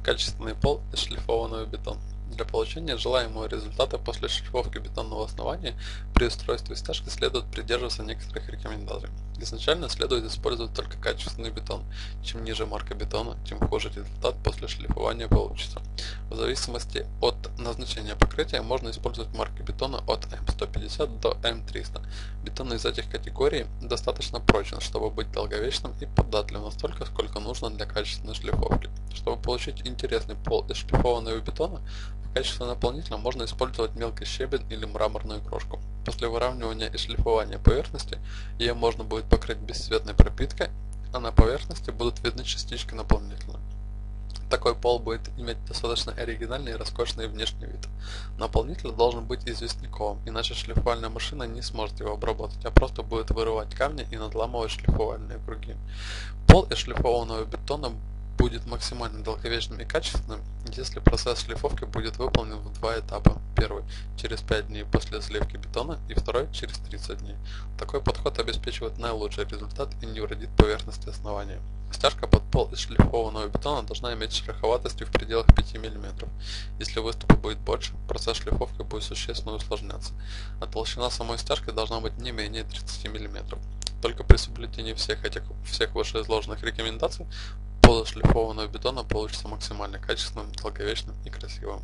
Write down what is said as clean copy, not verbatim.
Качественный пол из шлифованного бетона. Для получения желаемого результата после шлифовки бетонного основания при устройстве стяжки следует придерживаться некоторых рекомендаций. Изначально следует использовать только качественный бетон. Чем ниже марка бетона, тем хуже результат после шлифования получится. В зависимости от назначения покрытия можно использовать марки бетона от М150 до М300. Бетон из этих категорий достаточно прочен, чтобы быть долговечным и податливым настолько, сколько нужно для качественной шлифовки. Чтобы получить интересный пол из шлифованного бетона, в качестве наполнителя можно использовать мелкий щебень или мраморную крошку. После выравнивания и шлифования поверхности ее можно будет покрыть бесцветной пропиткой, а на поверхности будут видны частички наполнителя. Такой пол будет иметь достаточно оригинальный и роскошный внешний вид. Наполнитель должен быть известняковым, иначе шлифовальная машина не сможет его обработать, а просто будет вырывать камни и надламывать шлифовальные круги. Пол из шлифованного бетона будет максимально долговечным и качественным, если процесс шлифовки будет выполнен в два этапа. Первый – через 5 дней после сливки бетона и второй – через 30 дней. Такой подход обеспечивает наилучший результат и не вредит поверхности основания. Стяжка под пол из шлифованного бетона должна иметь шероховатостью в пределах 5 мм. Если выступа будет больше, процесс шлифовки будет существенно усложняться, а толщина самой стяжки должна быть не менее 30 мм. Только при соблюдении всех вышеизложенных рекомендаций пол из шлифованного бетона получится максимально качественным, долговечным и красивым.